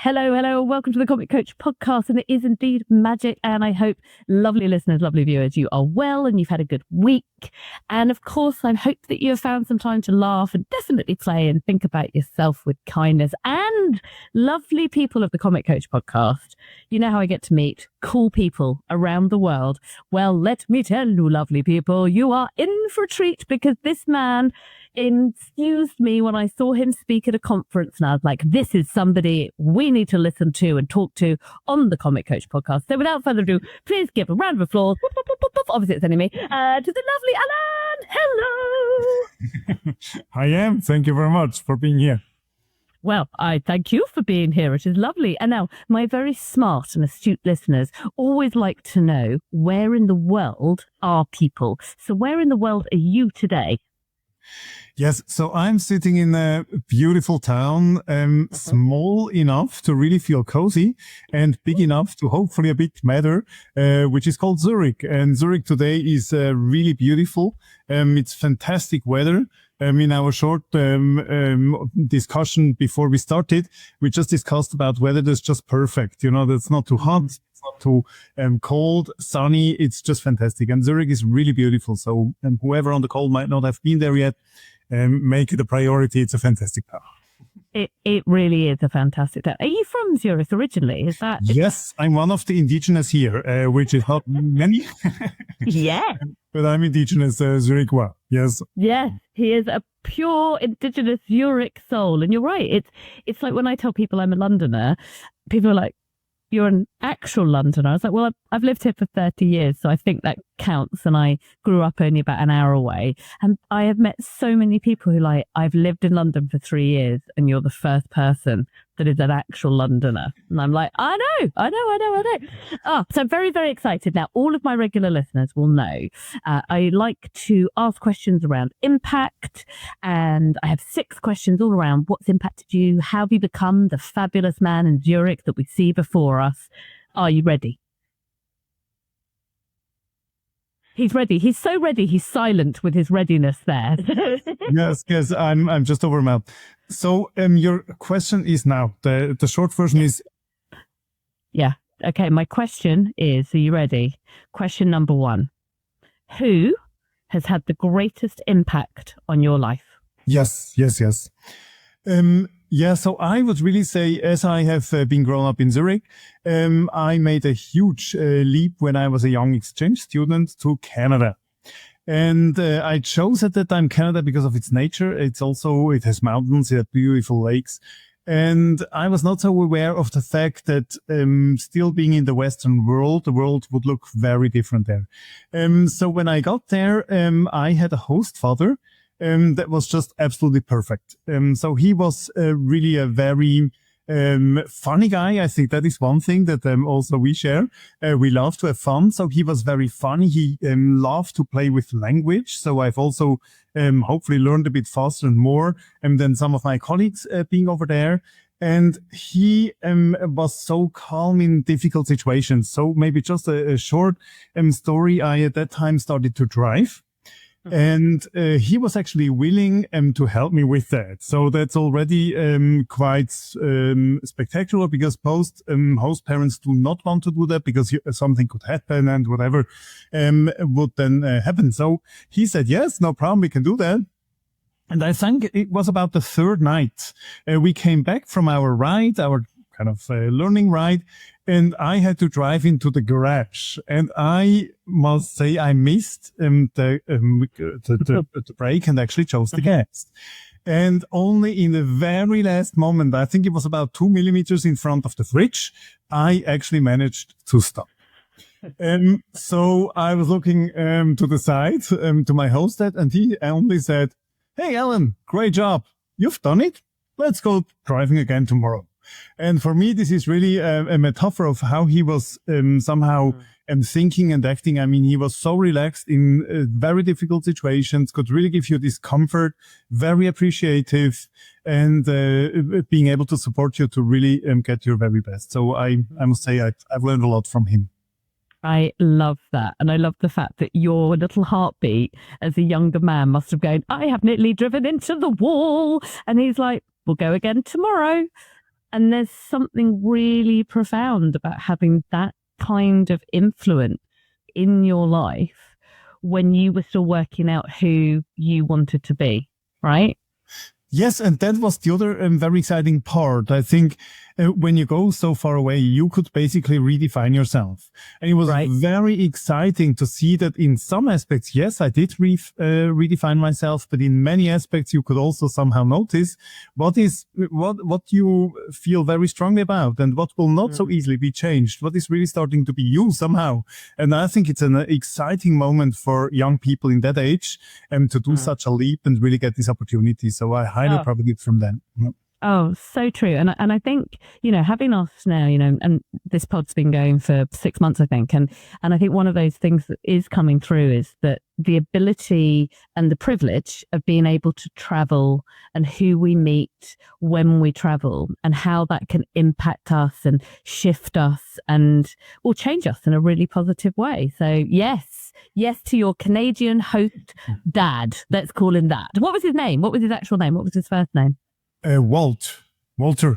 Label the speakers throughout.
Speaker 1: Hello, hello. Welcome to the Comic Coach podcast. And it is indeed magic. And I hope lovely listeners, lovely viewers, you are well and you've had a good week. And of course, I hope that you have found some time to laugh and definitely play and think about yourself with kindness. And lovely people of the Comic Coach podcast, you know how I get to meet cool people around the world. Well, let me tell you, lovely people, you are in for a treat because this man infused me when I saw him speak at a conference, and I was like, this is somebody we need to listen to and talk to on the Comic Coach podcast. So without further ado, please give a round of applause, obviously it's only me, to the lovely Alain. Hello.
Speaker 2: I am. Thank you very much for being here.
Speaker 1: Well, I thank you for being here. It is lovely. And now, my very smart and astute listeners always like to know where in the world are people. So where in the world are you today?
Speaker 2: Yes, so I'm sitting in a beautiful town, small enough to really feel cozy and big enough to hopefully a bit matter, which is called Zurich. And Zurich today is really beautiful. It's fantastic weather. In our short discussion before we started, we just discussed about weather that's just perfect. You know, that's not too hot, it's not too cold, sunny. It's just fantastic. And Zurich is really beautiful. So whoever on the call might not have been there yet, make it a priority. It's a fantastic town.
Speaker 1: It really is a fantastic town. Are you from Zurich originally? Is that?
Speaker 2: Yes, I'm one of the indigenous here, which is not many.
Speaker 1: Yeah.
Speaker 2: But I'm indigenous Zurichois. Yes.
Speaker 1: Yes, he is a pure indigenous Zurich soul. And you're right. It's like when I tell people I'm a Londoner, people are like, you're an actual Londoner. I was like, well, I've lived here for 30 years, so I think that counts. And I grew up only about an hour away. And I have met so many people who like, I've lived in London for 3 years and you're the first person that is an actual Londoner. And I'm like, I know. Oh, so I'm very, very excited. Now, all of my regular listeners will know I like to ask questions around impact. And I have 6 questions all around what's impacted you? How have you become the fabulous man in Zurich that we see before us? Are you ready? He's ready. He's so ready. He's silent with his readiness there.
Speaker 2: Yes, I'm just overwhelmed. So your question is now, the short version is...
Speaker 1: Yeah. Okay. My question is, are you ready? Question number 1. Who has had the greatest impact on your life?
Speaker 2: Yes. So I would really say, as I have been grown up in Zurich, I made a huge leap when I was a young exchange student to Canada. And I chose at that time Canada because of its nature. It has mountains, it has beautiful lakes. And I was not so aware of the fact that still being in the Western world, the world would look very different there. So when I got there, I had a host father that was just absolutely perfect. So he was really a very funny guy. I think that is one thing that also we share. We love to have fun. So he was very funny. He loved to play with language. So I've also hopefully learned a bit faster and more than some of my colleagues being over there. And he was so calm in difficult situations. So maybe just a short story. I at that time started to drive. And he was actually willing to help me with that. So that's already quite spectacular because most host parents do not want to do that because something could happen and whatever would then happen. So he said, yes, no problem, we can do that. And I think it was about the 3rd night. We came back from our ride, our kind of learning ride, and I had to drive into the garage. And I must say I missed the brake and actually chose the gas. And only in the very last moment, I think it was about 2 millimeters in front of the fridge, I actually managed to stop. So I was looking to the side, to my host dad, and he only said, "Hey, Alan, great job. You've done it. Let's go driving again tomorrow." And for me, this is really a metaphor of how he was somehow thinking and acting. I mean, he was so relaxed in very difficult situations, could really give you this comfort, very appreciative, and being able to support you to really get your very best. So I must say I've learned a lot from him.
Speaker 1: I love that. And I love the fact that your little heartbeat as a younger man must have gone, I have nearly driven into the wall. And he's like, we'll go again tomorrow. And there's something really profound about having that kind of influence in your life when you were still working out who you wanted to be, right?
Speaker 2: Yes, and that was the other very exciting part. I think when you go so far away, you could basically redefine yourself. And it was very exciting to see that in some aspects, yes, I did redefine myself, but in many aspects, you could also somehow notice what you feel very strongly about and what will not so easily be changed, what is really starting to be you somehow. And I think it's an exciting moment for young people in that age to do such a leap and really get this opportunity. So I highly propagate from them.
Speaker 1: Oh, so true. And I think, having us now, and this pod's been going for 6 months, I think. And I think one of those things that is coming through is that the ability and the privilege of being able to travel and who we meet when we travel and how that can impact us and shift us or change us in a really positive way. So yes to your Canadian host dad. Let's call him that. What was his name? What was his actual name? What was his first name?
Speaker 2: Walter,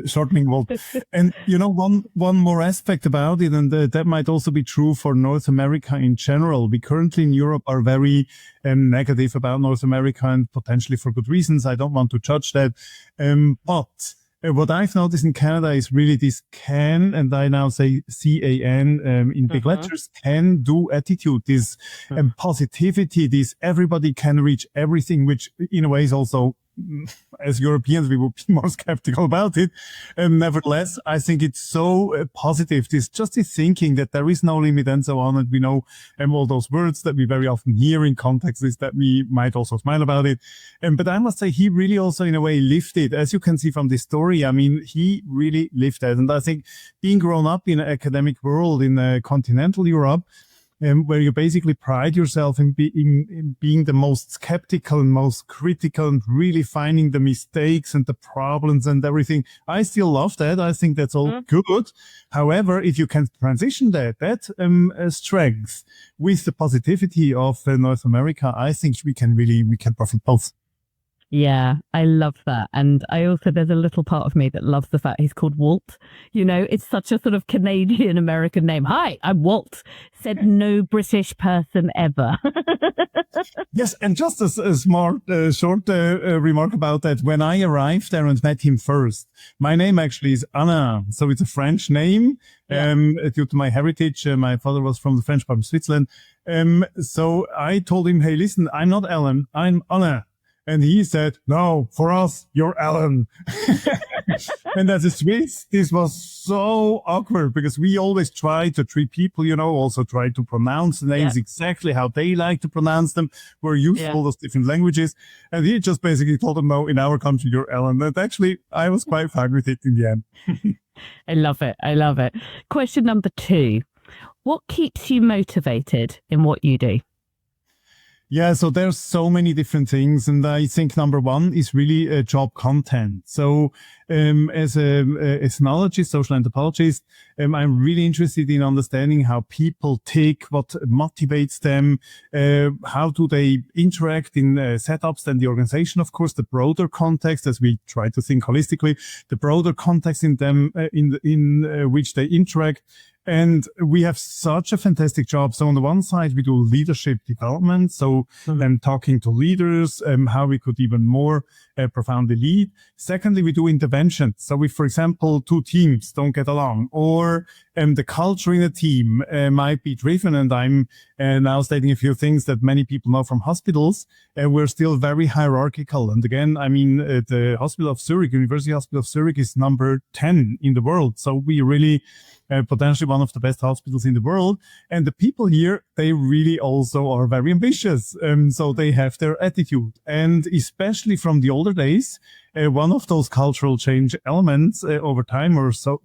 Speaker 2: shortening Walt. And one more aspect about it, and that might also be true for North America in general. We currently in Europe are very negative about North America, and potentially for good reasons. I don't want to judge that. But what I've noticed in Canada is really this can, and I now say CAN in big letters, can do attitude, this positivity, this everybody can reach everything, which in a way is also, as Europeans, we would be more skeptical about it. Nevertheless, I think it's so positive. This thinking that there is no limit and so on. And we know all those words that we very often hear in contexts that we might also smile about it. But I must say, he really also in a way lifted, as you can see from this story. I mean, he really lifted. And I think being grown up in an academic world in continental Europe, where you basically pride yourself in being the most skeptical and most critical and really finding the mistakes and the problems and everything. I still love that. I think that's all good. However, if you can transition that strength with the positivity of North America, I think we can profit both.
Speaker 1: Yeah, I love that. And there's a little part of me that loves the fact he's called Walt. It's such a sort of Canadian American name. Hi, I'm Walt, said no British person ever.
Speaker 2: Yes, and just a smart, short remark about that. When I arrived there and met him first, my name actually is Alain. So it's a French name due to my heritage. My father was from the French part of Switzerland. So I told him, hey, listen, I'm not Alain, I'm Alain. And he said, no, for us, you're Alan. And as a Swiss, this was so awkward because we always try to treat people, also try to pronounce the names exactly how they like to pronounce them. We're used to all those different languages. And he just basically told them, no, in our country, you're Alan. And actually, I was quite fine with it in the end.
Speaker 1: I love it. I love it. Question number 2. What keeps you motivated in what you do?
Speaker 2: Yeah, so there's so many different things. And I think number 1 is really job content. So as an ethnologist, social anthropologist, I'm really interested in understanding how people tick, what motivates them, how do they interact in setups and the organization, of course, the broader context, as we try to think holistically, the broader context in them, in which they interact. And we have such a fantastic job. So on the one side, we do leadership development. So talking to leaders, how we could even more profoundly lead. Secondly, we do intervention. So if, for example, 2 teams don't get along or the culture in a team might be driven, and I'm now stating a few things that many people know from hospitals, we're still very hierarchical. And again, I mean, the Hospital of Zurich, University Hospital of Zurich is number 10 in the world. So we really potentially one of the best hospitals in the world. And the people here, they really also are very ambitious. So they have their attitude. And especially from the older days, one of those cultural change elements over time or so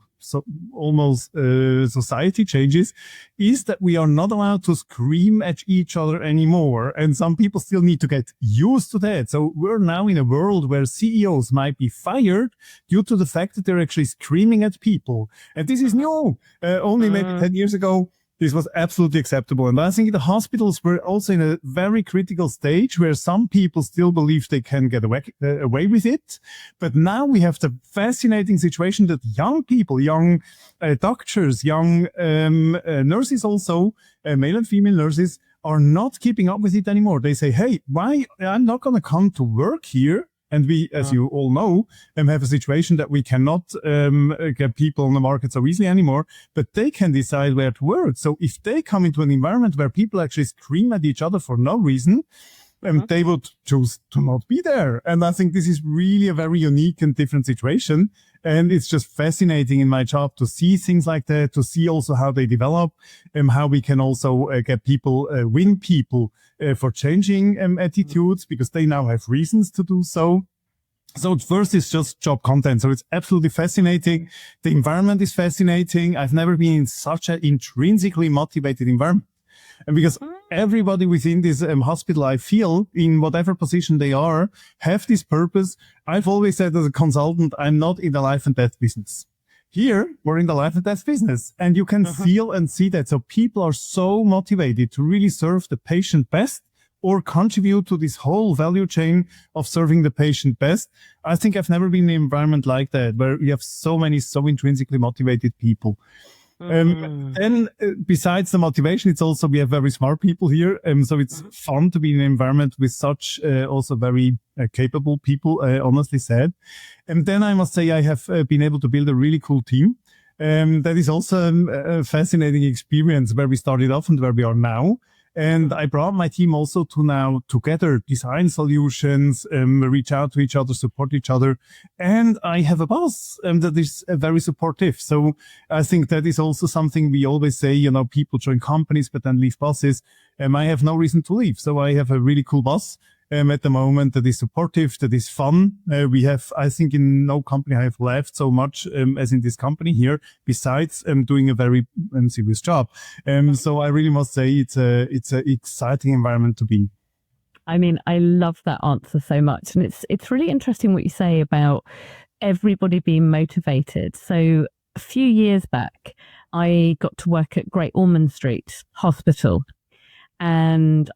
Speaker 2: almost society changes is that we are not allowed to scream at each other anymore. And some people still need to get used to that. So we're now in a world where CEOs might be fired due to the fact that they're actually screaming at people. And this is new. Only maybe 10 years ago, This was absolutely acceptable. And I think the hospitals were also in a very critical stage where some people still believe they can get away with it. But now we have the fascinating situation that young people, young doctors, young nurses also, male and female nurses, are not keeping up with it anymore. They say, hey, why? I'm not going to come to work here. And we, as you all know, have a situation that we cannot get people on the market so easily anymore, but they can decide where to work. So if they come into an environment where people actually scream at each other for no reason, they would choose to not be there. And I think this is really a very unique and different situation. And it's just fascinating in my job to see things like that, to see also how they develop, how we can also get people, win people for changing attitudes, because they now have reasons to do so. So at first it's just job content. So it's absolutely fascinating. The environment is fascinating. I've never been in such an intrinsically motivated environment. And because everybody within this hospital, I feel, in whatever position they are, have this purpose. I've always said as a consultant, I'm not in the life and death business. Here, we're in the life and death business, and you can feel and see that. So people are so motivated to really serve the patient best or contribute to this whole value chain of serving the patient best. I think I've never been in an environment like that, where you have so many so intrinsically motivated people. Then besides the motivation, it's also, we have very smart people here. So it's fun to be in an environment with such also very capable people, honestly said. And then I must say I have been able to build a really cool team. That is also a fascinating experience where we started off and where we are now. And I brought my team also to now together design solutions, reach out to each other, support each other. And I have a boss that is very supportive. So I think that is also something we always say, you know, people join companies, but then leave bosses. I have no reason to leave. So I have a really cool boss at the moment that is supportive, that is fun. We have, I think in no company I have left so much as in this company here, besides doing a very serious job. So I really must say it's a exciting environment to be.
Speaker 1: I mean, I love that answer so much. And it's really interesting what you say about everybody being motivated. So a few years back, I got to work at Great Ormond Street Hospital, and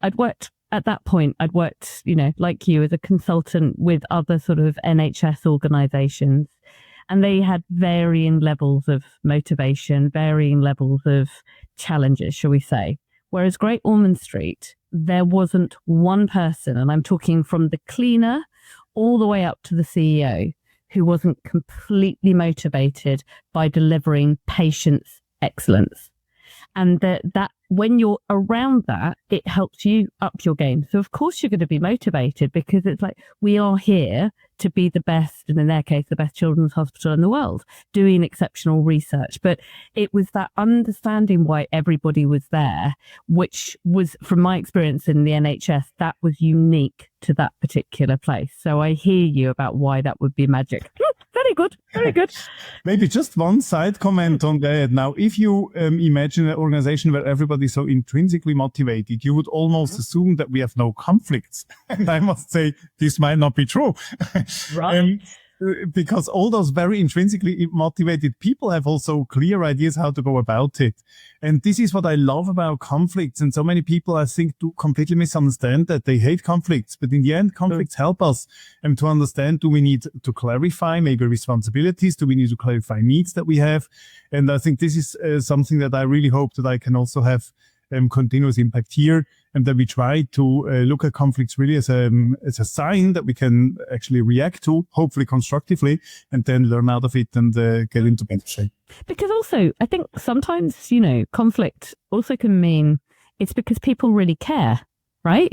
Speaker 1: at that point, I'd worked, you know, like you, as a consultant with other sort of NHS organisations, and they had varying levels of motivation, varying levels of challenges, shall we say. Whereas Great Ormond Street, there wasn't one person, and I'm talking from the cleaner all the way up to the CEO, who wasn't completely motivated by delivering patients' excellence. And that when you're around that, it helps you up your game. So of course you're going to be motivated, because it's like, we are here to be the best, and in their case, the best children's hospital in the world, doing exceptional research. But it was that understanding why everybody was there, which was, from my experience in the NHS, that was unique to that particular place. So I hear you about why that would be magic. Very good. Very good.
Speaker 2: Maybe just one side comment on that. Now, if you imagine an organization where everybody's so intrinsically motivated, you would almost assume that we have no conflicts. And I must say, this might not be true.
Speaker 1: Right.
Speaker 2: Because all those very intrinsically motivated people have also clear ideas how to go about it. And this is what I love about conflicts. And so many people, I think, do completely misunderstand that. They hate conflicts. But in the end, conflicts help us to understand, do we need to clarify maybe responsibilities? Do we need to clarify needs that we have? And I think this is something that I really hope that I can also have continuous impact here, and that we try to look at conflicts really as a sign that we can actually react to, hopefully constructively, and then learn out of it and get into better shape.
Speaker 1: Because also, I think sometimes, you know, conflict also can mean it's because people really care, right?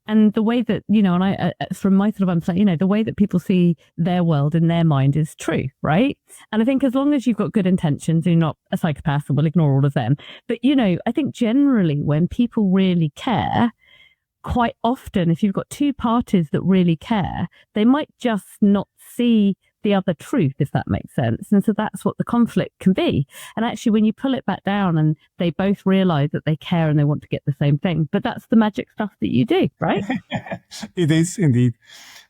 Speaker 1: And the way that, you know, and I, from my sort of understanding, you know, the way that people see their world in their mind is true, right? And I think as long as you've got good intentions, you're not a psychopath, and we'll ignore all of them. But, you know, I think generally when people really care, quite often, if you've got two parties that really care, they might just not see the other truth, if that makes sense. And so that's what the conflict can be. And actually, when you pull it back down and they both realize that they care and they want to get the same thing, but that's the magic stuff that you do, right?
Speaker 2: It is indeed.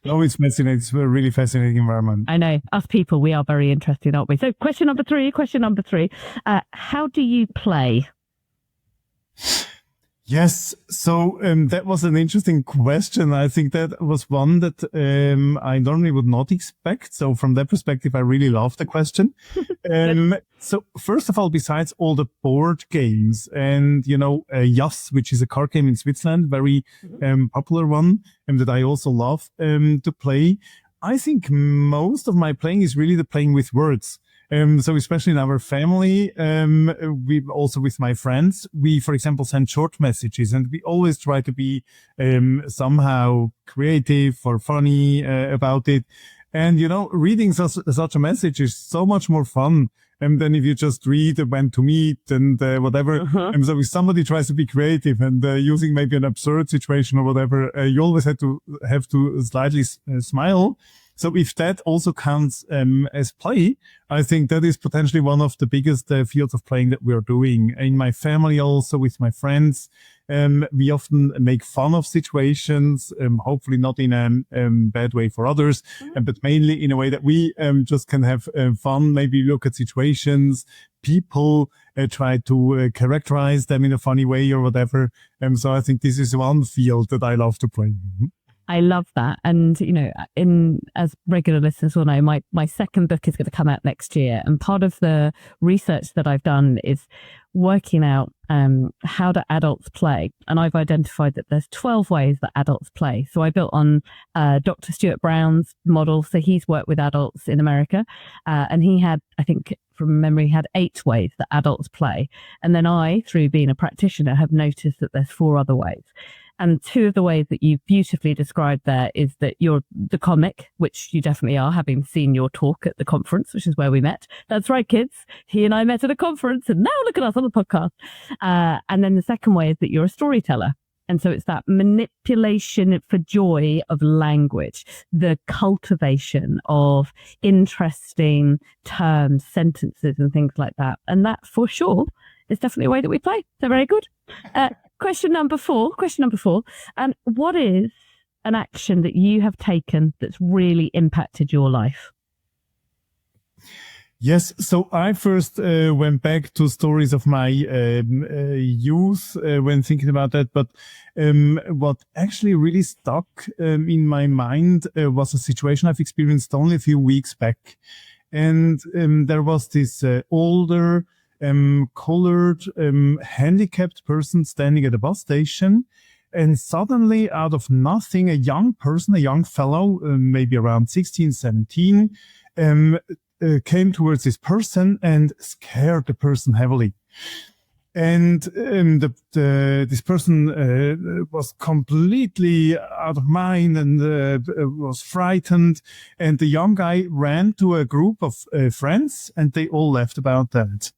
Speaker 2: No, it's fascinating. It's a really fascinating environment.
Speaker 1: I know. Us people, we are very interested, aren't we? So question number three. How do you play?
Speaker 2: Yes. So that was an interesting question. I think that was one that I normally would not expect. So from that perspective, I really love the question. So first of all, besides all the board games and, Yas, which is a card game in Switzerland, very popular one, and that I also love to play, I think most of my playing is really the playing with words. So especially in our family, we also with my friends, we, for example, send short messages, and we always try to be somehow creative or funny about it. And, reading such a message is so much more fun than if you just read when to meet and whatever. And so if somebody tries to be creative and using maybe an absurd situation or whatever, you always have to slightly smile. So if that also counts as play, I think that is potentially one of the biggest fields of playing that we are doing. In my family, also with my friends, we often make fun of situations, hopefully not in a bad way for others, but mainly in a way that we just can have fun, maybe look at situations, people, try to characterize them in a funny way or whatever. So I think this is one field that I love to play.
Speaker 1: I love that. And, as regular listeners will know, my second book is going to come out next year. And part of the research that I've done is working out how do adults play. And I've identified that there's 12 ways that adults play. So I built on Dr. Stuart Brown's model. So he's worked with adults in America. And he had, I think, from memory, had 8 ways that adults play. And then I, through being a practitioner, have noticed that there's 4 other ways. And 2 of the ways that you've beautifully described there is that you're the comic, which you definitely are, having seen your talk at the conference, which is where we met. That's right, kids. He and I met at a conference, and now look at us on the podcast. And then the second way is that you're a storyteller. And so it's that manipulation for joy of language, the cultivation of interesting terms, sentences, and things like that. And that, for sure, is definitely a way that we play. So very good. Question number four. And what is an action that you have taken that's really impacted your life?
Speaker 2: Yes. So I first went back to stories of my youth when thinking about that. But what actually really stuck in my mind was a situation I've experienced only a few weeks back. And there was this older colored, handicapped person standing at a bus station. And suddenly, out of nothing, a young person, a young fellow, maybe around 16, 17, came towards this person and scared the person heavily. And this person was completely out of mind and was frightened. And the young guy ran to a group of friends, and they all laughed about that.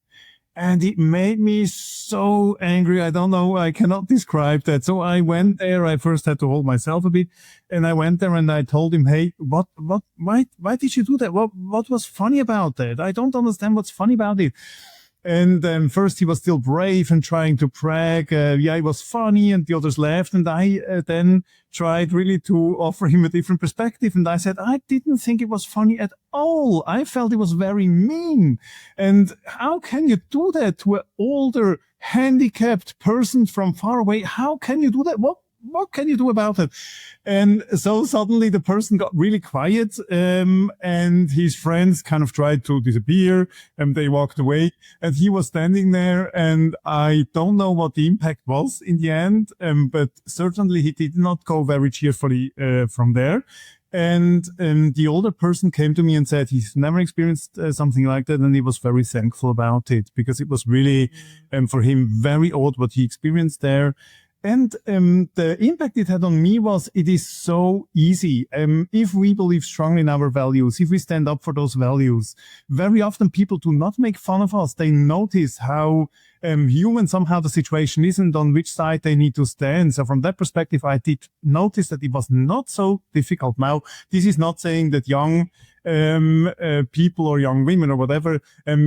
Speaker 2: And it made me so angry. I don't know. I cannot describe that. So I went there. I first had to hold myself a bit. And I went there and I told him, hey, why did you do that? What was funny about that? I don't understand what's funny about it. And first he was still brave and trying to brag. It was funny, and the others laughed. And I then tried really to offer him a different perspective. And I said, I didn't think it was funny at all. I felt it was very mean. And how can you do that to an older, handicapped person from far away? How can you do that? What can you do about it? And so suddenly the person got really quiet, and his friends kind of tried to disappear, and they walked away, and he was standing there, and I don't know what the impact was in the end, but certainly he did not go very cheerfully from there. And the older person came to me and said he's never experienced something like that, and he was very thankful about it, because it was really for him very odd what he experienced there. And the impact it had on me was, it is so easy. If we believe strongly in our values, if we stand up for those values, very often people do not make fun of us. They notice how human somehow the situation is and on which side they need to stand. So from that perspective, I did notice that it was not so difficult. Now, this is not saying that young people or young women or whatever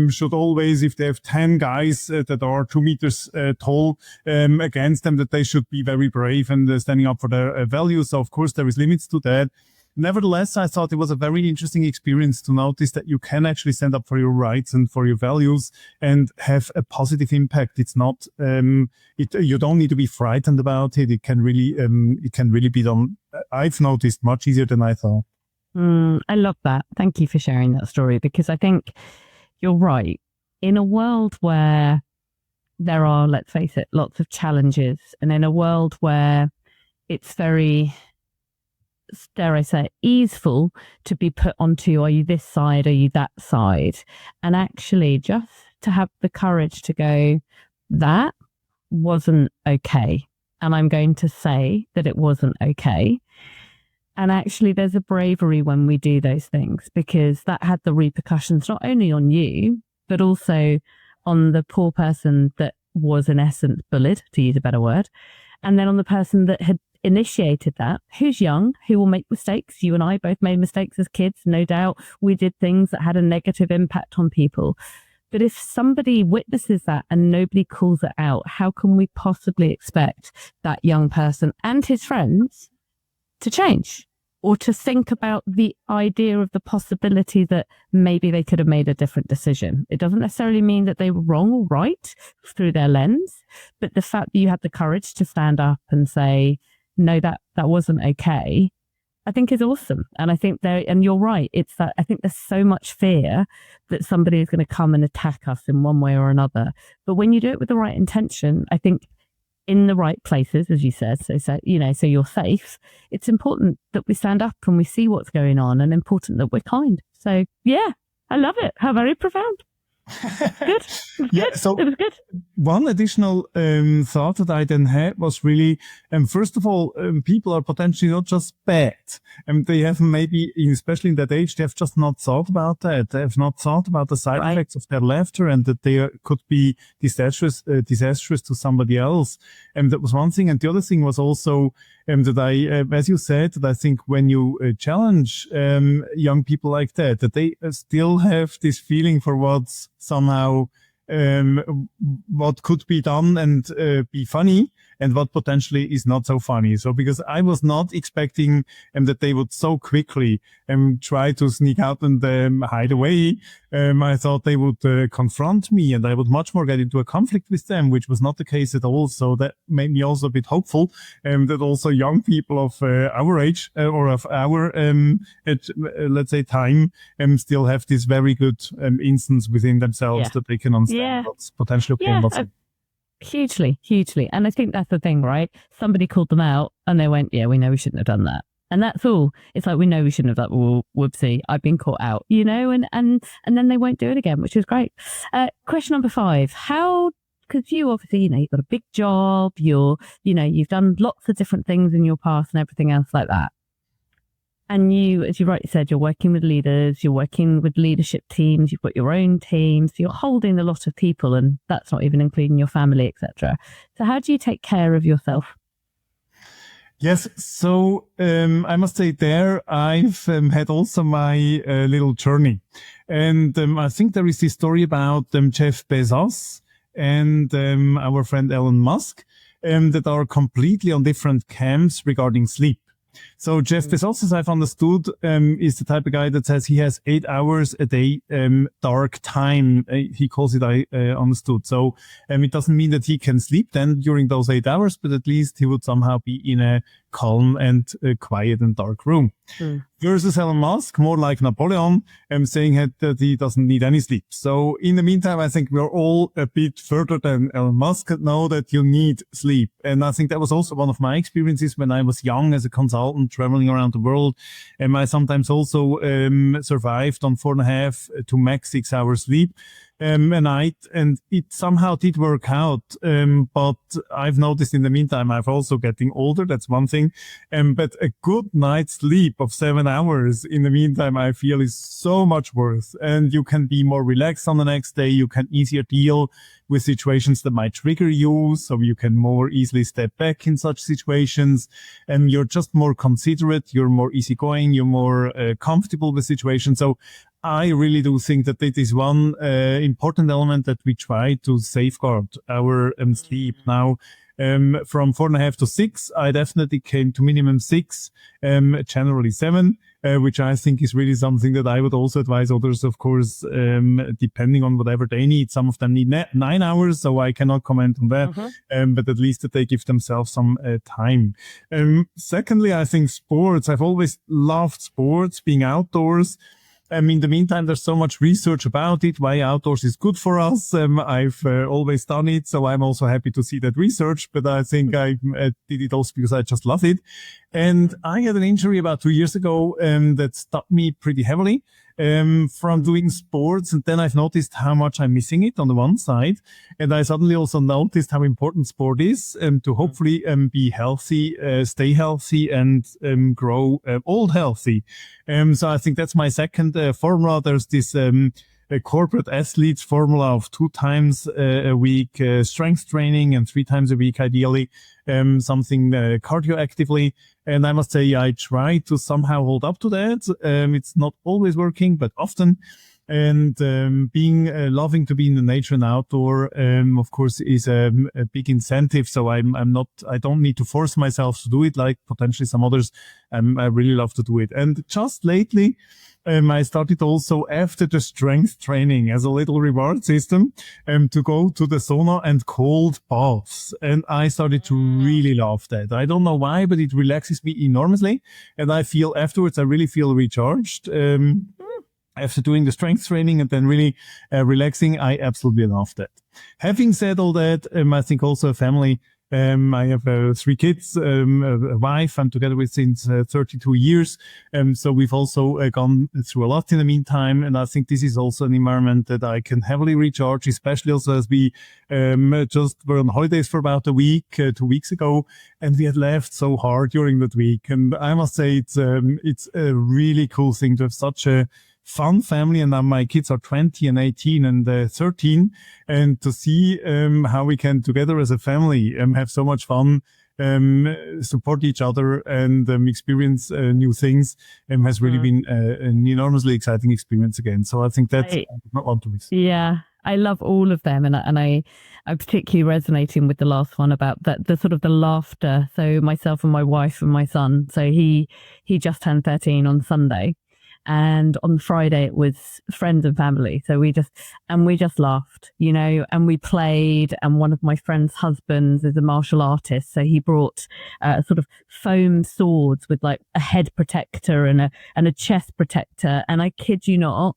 Speaker 2: should always, if they have 10 guys that are 2 meters tall against them, that they should be very brave and standing up for their values. So of course there is limits to that. nevertheless, I thought it was a very interesting experience to notice that you can actually stand up for your rights and for your values and have a positive impact. It's not, you don't need to be frightened about it. It can really be done. I've noticed much easier than I thought.
Speaker 1: I love that. Thank you for sharing that story, because I think you're right. In a world where there are, let's face it, lots of challenges, and in a world where it's very, dare I say, easeful to be put onto, are you this side, are you that side? And actually just to have the courage to go, that wasn't okay. And I'm going to say that it wasn't okay. And actually there's a bravery when we do those things, because that had the repercussions not only on you, but also on the poor person that was in essence bullied, to use a better word. And then on the person that had initiated that, who's young, who will make mistakes. You and I both made mistakes as kids, no doubt. We did things that had a negative impact on people. But if somebody witnesses that and nobody calls it out, how can we possibly expect that young person and his friends to change, or to think about the idea of the possibility that maybe they could have made a different decision? It doesn't necessarily mean that they were wrong or right through their lens, but the fact that you had the courage to stand up and say, no, that wasn't okay, I think is awesome. And I think and you're right, it's that I think there's so much fear that somebody is going to come and attack us in one way or another. But when you do it with the right intention, I think in the right places, as you said, so you're safe, it's important that we stand up and we see what's going on, and important that we're kind. So yeah, I love it. How very profound. Good.
Speaker 2: Yeah,
Speaker 1: good.
Speaker 2: so
Speaker 1: It was good.
Speaker 2: one additional thought that I then had was really, first of all, people are potentially not just bad. They have maybe, especially in that age, they have just not thought about that. They have not thought about the side effects of their laughter, and that they could be disastrous to somebody else. And that was one thing. And the other thing was also that I, as you said, that I think when you challenge young people like that they still have this feeling for what's somehow what could be done and be funny, and what potentially is not so funny. So because I was not expecting that they would so quickly try to sneak out and hide away, I thought they would confront me, and I would much more get into a conflict with them, which was not the case at all. So that made me also a bit hopeful that also young people of our age or of our let's say time still have this very good instance within themselves that they can understand what's potentially okay and what's not.
Speaker 1: Hugely. And I think that's the thing, right? Somebody called them out and they went, yeah, we know we shouldn't have done that. And that's all. It's like, we know we shouldn't have done that. Well, whoopsie, I've been caught out, and then they won't do it again, which is great. Question number 5. Because you obviously, you've got a big job, you've done lots of different things in your past and everything else like that. And you, as you rightly said, you're working with leaders, you're working with leadership teams, you've got your own teams, you're holding a lot of people, and that's not even including your family, etc. So how do you take care of yourself?
Speaker 2: Yes, so I must say there I've had also my little journey. And I think there is this story about Jeff Bezos and our friend Elon Musk that are completely on different camps regarding sleep. So Jeff Bezos, as I've understood, is the type of guy that says he has 8 hours a day dark time. He calls it, I understood. So it doesn't mean that he can sleep then during those 8 hours, but at least he would somehow be in a calm and quiet and dark room. Versus Elon Musk, more like Napoleon, saying that he doesn't need any sleep. So in the meantime, I think we're all a bit further than Elon Musk know that you need sleep. And I think that was also one of my experiences when I was young as a consultant traveling around the world. I sometimes also survived on 4.5 to max 6 hours sleep a night, and it somehow did work out. But I've noticed in the meantime, I've also getting older. That's one thing. But a good night's sleep of 7 hours in the meantime, I feel is so much worth. And you can be more relaxed on the next day. You can easier deal with situations that might trigger you. So you can more easily step back in such situations. And you're just more considerate. You're more easygoing. You're more comfortable with situations. So I really do think that it is one important element that we try to safeguard our sleep. Now, from 4.5 to 6, I definitely came to minimum 6, generally 7. which I think is really something that I would also advise others, of course, depending on whatever they need. Some of them need 9 hours, so I cannot comment on that, but at least that they give themselves some time. Secondly, I think sports. I've always loved sports, being outdoors. In the meantime, there's so much research about it, why outdoors is good for us. I've always done it, so I'm also happy to see that research, but I think I did it also because I just love it. And I had an injury about 2 years ago that stopped me pretty heavily from doing sports. And then I've noticed how much I'm missing it on the one side. And I suddenly also noticed how important sport is to hopefully be healthy, stay healthy, and grow old healthy. So I think that's my second formula. There's this a corporate athlete's formula of 2 times a week strength training and 3 times a week, ideally, something cardio actively. And I must say, I try to somehow hold up to that. It's not always working, but often. And being loving to be in the nature and outdoor, of course, is a big incentive. So I don't need to force myself to do it like potentially some others. I really love to do it. And just lately, I started also after the strength training as a little reward system to go to the sauna and cold baths. And I started to really love that. I don't know why, but it relaxes me enormously. And I feel afterwards, I really feel recharged. After doing the strength training and then really relaxing, I absolutely love that. Having said all that, I think also a family. I have 3 kids, a wife I'm together with since 32 years. So we've also gone through a lot in the meantime. And I think this is also an environment that I can heavily recharge, especially also as we just were on holidays for about a week, 2 weeks ago, and we had laughed so hard during that week. And I must say it's a really cool thing to have such a fun family. And now my kids are 20 and 18 and 13, and to see how we can together as a family have so much fun, support each other, and experience new things has really been an enormously exciting experience again. So I think that's I would not want to miss.
Speaker 1: Yeah, I love all of them, and I'm particularly resonating with the last one about that, the sort of the laughter. So myself and my wife and my son. So he just turned 13 on Sunday. And on Friday it was friends and family. So we just laughed, and we played. And one of my friend's husbands is a martial artist. So he brought sort of foam swords with like a head protector and a chest protector. And I kid you not,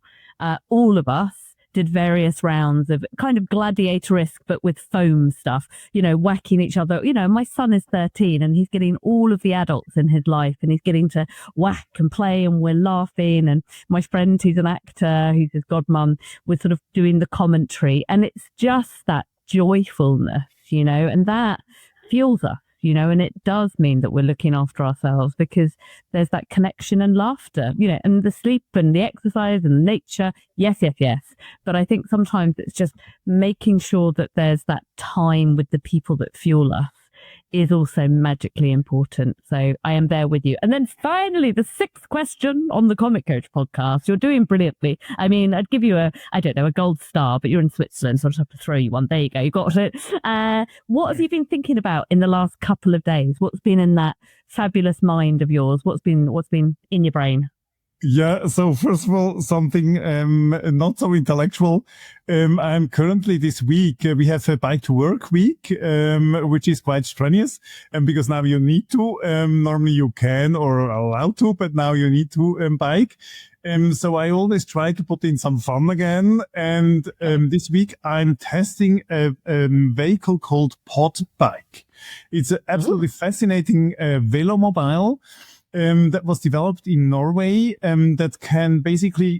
Speaker 1: all of us did various rounds of kind of gladiator-esque, but with foam stuff, whacking each other. My son is 13 and he's getting all of the adults in his life and he's getting to whack and play, and we're laughing. And my friend, who's an actor, who's his godmum, was sort of doing the commentary. And it's just that joyfulness, and that fuels us. And it does mean that we're looking after ourselves because there's that connection and laughter, and the sleep and the exercise and nature. Yes. But I think sometimes it's just making sure that there's that time with the people that fuel us is also magically important. So I am there with you. And then finally, the 6th question on the Comic Coach podcast. You're doing brilliantly. I mean, I'd give you a gold star, but you're in Switzerland, so I just have to throw you one. There you go. You got it. What have you been thinking about in the last couple of days? What's been in that fabulous mind of yours? What's been in your brain?
Speaker 2: Yeah, so first of all, something not so intellectual. I'm currently this week, we have a bike to work week, which is quite strenuous. And because now you need to, normally you can or are allowed to, but now you need to bike. So I always try to put in some fun again. And this week I'm testing a vehicle called Pod Bike. It's an absolutely fascinating velomobile. That was developed in Norway, that can basically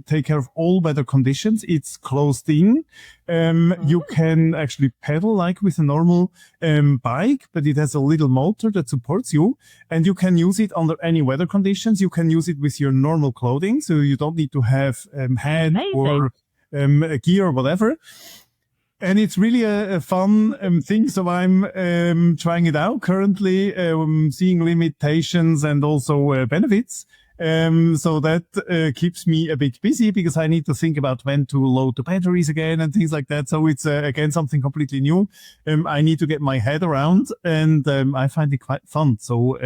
Speaker 2: take care of all weather conditions. It's closed in. You can actually pedal like with a normal bike, but it has a little motor that supports you, and you can use it under any weather conditions. You can use it with your normal clothing, so you don't need to have hat or gear or whatever. And it's really a fun thing. So I'm trying it out currently, seeing limitations and also benefits. So that keeps me a bit busy because I need to think about when to load the batteries again and things like that. So it's again something completely new. I need to get my head around, and I find it quite fun. So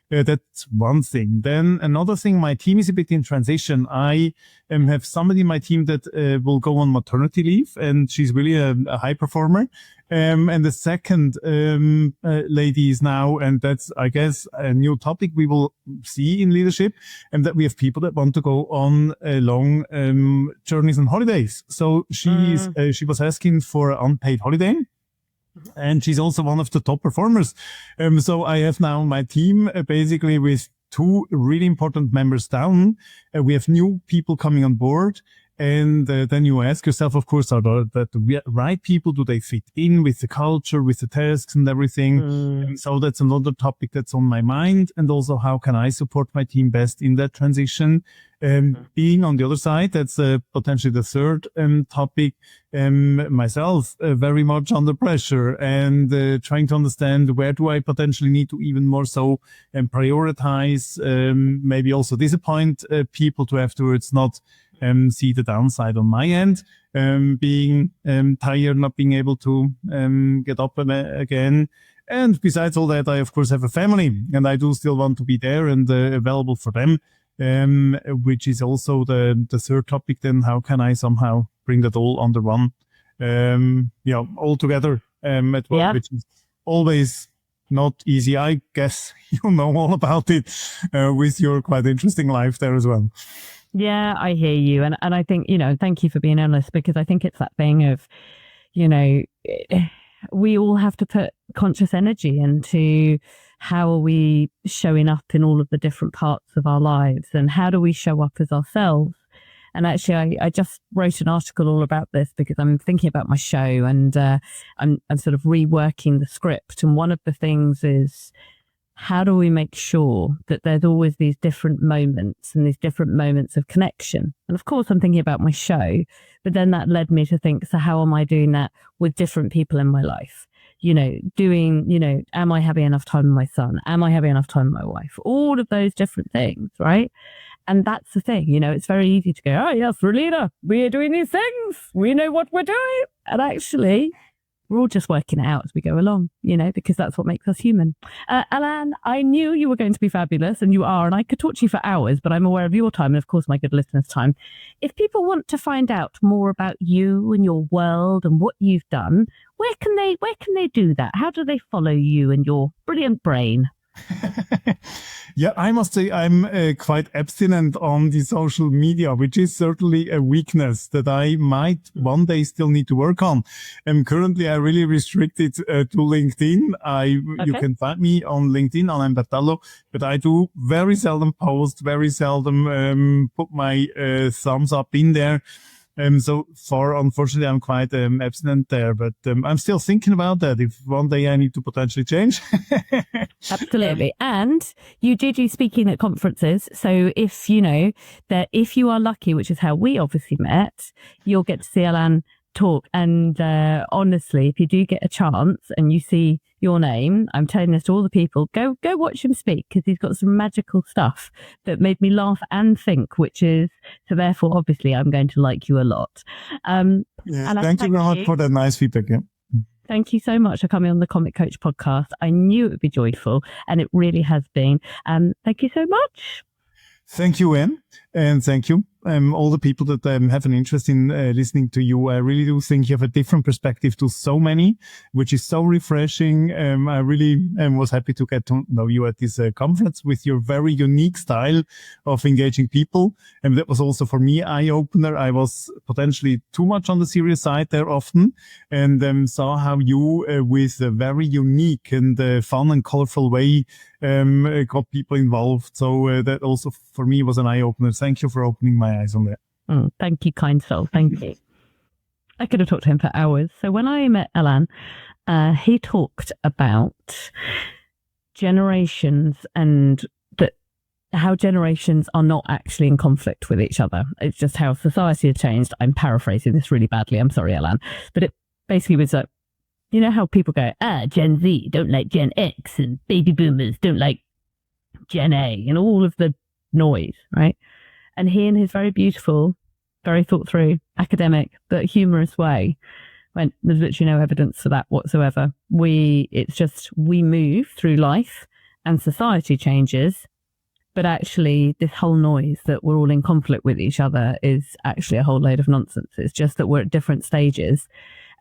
Speaker 2: that's one thing. Then another thing, my team is a bit in transition. I have somebody in my team that will go on maternity leave, and she's really a high performer. And the second lady is now, and that's, I guess, a new topic we will see in leadership, and that we have people that want to go on long journeys and holidays. So she was asking for an unpaid holiday. And she's also one of the top performers. So I have now my team basically with two really important members down. We have new people coming on board. And then you ask yourself, of course, are that the right people? Do they fit in with the culture, with the tasks and everything? And so that's another topic that's on my mind. And also, how can I support my team best in that transition? Being on the other side, that's potentially the third topic. Myself, very much under pressure and trying to understand where do I potentially need to even more so prioritize, maybe also disappoint people to afterwards not see the downside on my end, being tired, not being able to get up again. And besides all that, I of course have a family, and I do still want to be there and available for them, which is also the third topic. Then how can I somehow bring that all under one, all together at work, which is always not easy. I guess you know all about it with your quite interesting life there as well.
Speaker 1: Yeah, I hear you. And I think, thank you for being honest, because I think it's that thing of, we all have to put conscious energy into how are we showing up in all of the different parts of our lives, and how do we show up as ourselves. And actually, I just wrote an article all about this because I'm thinking about my show, and I'm sort of reworking the script. And one of the things is, how do we make sure that there's always these different moments and these different moments of connection? And of course, I'm thinking about my show, but then that led me to think, so how am I doing that with different people in my life? Am I having enough time with my son? Am I having enough time with my wife? All of those different things, right? And that's the thing, it's very easy to go, oh yes, we're a leader. We're doing these things. We know what we're doing. And actually, we're all just working it out as we go along, because that's what makes us human. Alain, I knew you were going to be fabulous, and you are, and I could talk to you for hours, but I'm aware of your time and, of course, my good listeners' time. If people want to find out more about you and your world and what you've done, where can they do that? How do they follow you and your brilliant brain?
Speaker 2: Yeah, I must say I'm quite abstinent on the social media, which is certainly a weakness that I might one day still need to work on. Currently, I really restrict it to LinkedIn. You can find me on LinkedIn, Alain Bertallo, but I do very seldom post, very seldom put my thumbs up in there. So far, unfortunately, I'm quite abstinent there, but I'm still thinking about that. If one day I need to potentially change.
Speaker 1: Absolutely. And you do speaking at conferences. So if if you are lucky, which is how we obviously met, you'll get to see Alain talk. And honestly, if you do get a chance and you see your name, I'm telling this to all the people, go watch him speak, because he's got some magical stuff that made me laugh and think, which is, so therefore, obviously, I'm going to like you a lot.
Speaker 2: Yes, thank you very much for that nice feedback. Yeah.
Speaker 1: Thank you so much for coming on the Comic Coach podcast. I knew it would be joyful, and it really has been. Thank you so much.
Speaker 2: Thank you, Anne, and thank you. All the people that have an interest in listening to you. I really do think you have a different perspective to so many, which is so refreshing. I really was happy to get to know you at this conference with your very unique style of engaging people. And that was also for me eye-opener. I was potentially too much on the serious side there often, and saw how you, with a very unique and fun and colorful way, got people involved. So that also for me was an eye-opener. Thank you for opening my eyes on that.
Speaker 1: Thank you, kind soul. Thank you. I could have talked to him for hours. So when I met Alain, he talked about generations and how generations are not actually in conflict with each other. It's just how society has changed. I'm paraphrasing this really badly. I'm sorry, Alain. But it basically was like, how people go, Gen Z don't like Gen X, and baby boomers don't like Gen A, and all of the noise, right? And he, in his very beautiful, very thought through, academic, but humorous way, went, there's literally no evidence for that whatsoever. It's just, we move through life and society changes, but actually this whole noise that we're all in conflict with each other is actually a whole load of nonsense. It's just that we're at different stages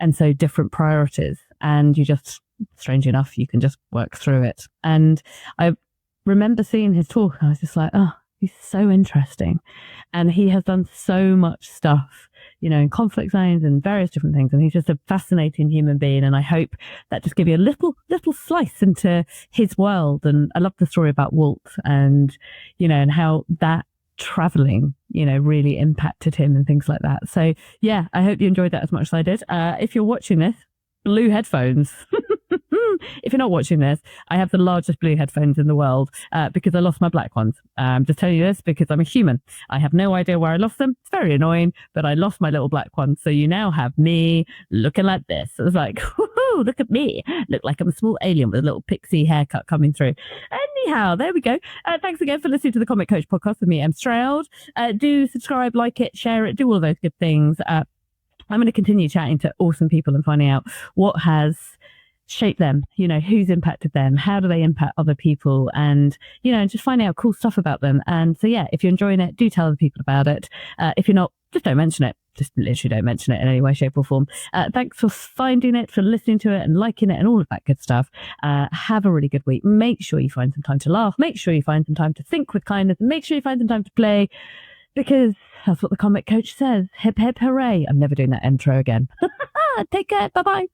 Speaker 1: and so different priorities, and you just, strange enough, you can just work through it. And I remember seeing his talk and I was just like, oh, he's so interesting. And he has done so much stuff, in conflict zones and various different things. And he's just a fascinating human being. And I hope that just give you a little slice into his world. And I love the story about Walt and, and how that traveling, really impacted him and things like that. So yeah, I hope you enjoyed that as much as I did. If you're watching this, blue headphones. If you're not watching this, I have the largest blue headphones in the world because I lost my black ones. Just telling you this because I'm a human. I have no idea where I lost them. It's very annoying, but I lost my little black ones. So you now have me looking like this. It was like, woohoo, look at me. Look like I'm a small alien with a little pixie haircut coming through. Anyhow, there we go. Thanks again for listening to the Comic Coach podcast with me, Em Stroud. Do subscribe, like it, share it, do all of those good things. I'm going to continue chatting to awesome people and finding out what has shaped them, who's impacted them, how do they impact other people, and just finding out cool stuff about them. And so yeah, if you're enjoying it, do tell other people about it. If you're not, just don't mention it. Just literally don't mention it in any way, shape or form. Thanks for finding it, for listening to it and liking it and all of that good stuff. Have a really good week. Make sure you find some time to laugh, make sure you find some time to think with kindness, and make sure you find some time to play, because that's what the Comic Coach says. Hip hip hooray. I'm never doing that intro again. Take care. Bye bye.